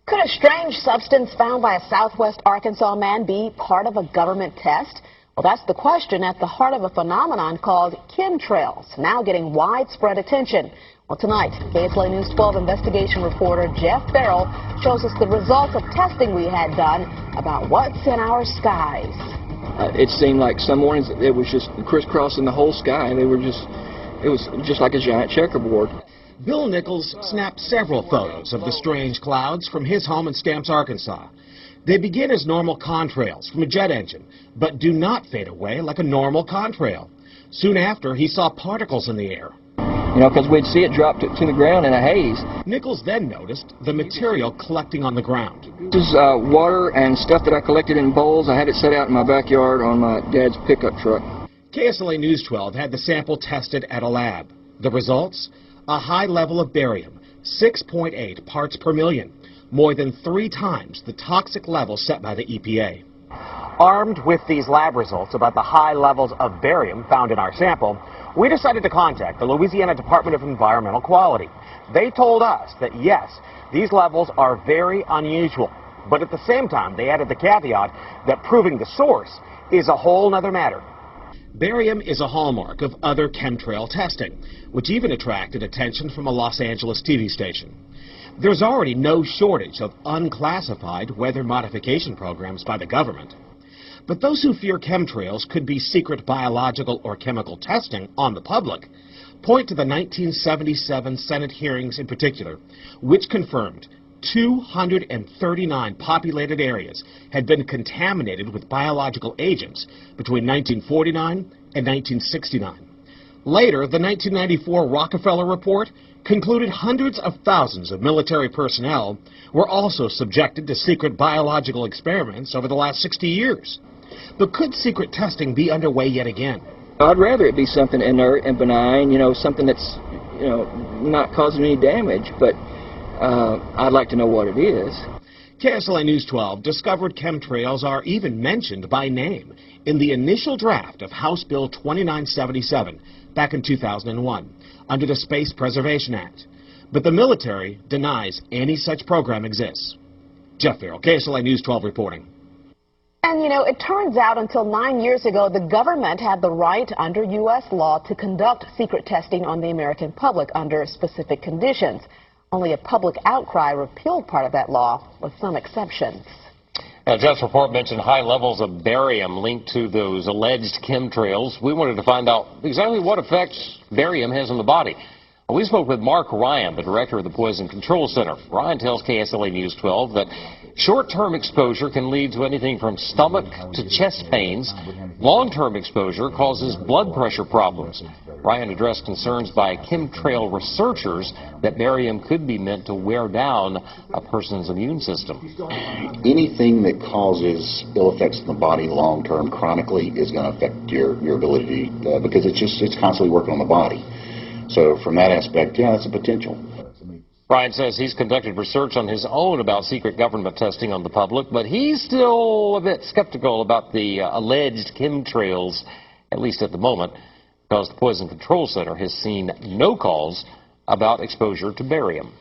Could a strange substance found by a southwest Arkansas man be part of a government test? Well, that's the question at the heart of a phenomenon called chemtrails, now getting widespread attention. Well, tonight, KSLA News 12 investigation reporter Jeff Farrell shows us the results of testing we had done about what's in our skies. It seemed like some mornings it was just crisscrossing the whole sky. It was just like a giant checkerboard. Bill Nichols snapped several photos of the strange clouds from his home in Stamps, Arkansas. They begin as normal contrails from a jet engine, but do not fade away like a normal contrail. Soon after, he saw particles in the air. You know, because we'd see it drop to the ground in a haze. Nichols then noticed the material collecting on the ground. This is water and stuff that I collected in bowls. I had it set out in my backyard on my dad's pickup truck. KSLA News 12 had the sample tested at a lab. The results? A high level of barium, 6.8 parts per million, more than 3 times the toxic level set by the EPA. Armed with these lab results about the high levels of barium found in our sample, we decided to contact the Louisiana Department of Environmental Quality. They told us that, yes, these levels are very unusual, but at the same time, they added the caveat that proving the source is a whole nother matter. Barium is a hallmark of other chemtrail testing, which even attracted attention from a Los Angeles TV station. There's already no shortage of unclassified weather modification programs by the government. But those who fear chemtrails could be secret biological or chemical testing on the public point to the 1977 Senate hearings in particular, which confirmed 239 populated areas had been contaminated with biological agents between 1949 and 1969. Later, the 1994 Rockefeller Report concluded hundreds of thousands of military personnel were also subjected to secret biological experiments over the last 60 years. But could secret testing be underway yet again? I'd rather it be something inert and benign, something that's, not causing any damage, but I'd like to know what it is. KSLA News 12 discovered chemtrails are even mentioned by name in the initial draft of House Bill 2977 back in 2001 under the Space Preservation Act. But the military denies any such program exists. Jeff Farrell, KSLA News 12 reporting. And, it turns out until 9 years ago, the government had the right under U.S. law to conduct secret testing on the American public under specific conditions. Only a public outcry repealed part of that law, with some exceptions. Now, Jeff's report mentioned high levels of barium linked to those alleged chemtrails. We wanted to find out exactly what effects barium has on the body. We spoke with Mark Ryan, the director of the Poison Control Center. Ryan tells KSLA News 12 that short-term exposure can lead to anything from stomach to chest pains. Long-term exposure causes blood pressure problems. Ryan addressed concerns by chemtrail researchers that barium could be meant to wear down a person's immune system. Anything that causes ill effects in the body long-term, chronically, is going to affect your ability because it's constantly working on the body. So from that aspect, yeah, that's a potential. Ryan says he's conducted research on his own about secret government testing on the public, but he's still a bit skeptical about the alleged chemtrails, at least at the moment, because the Poison Control Center has seen no calls about exposure to barium.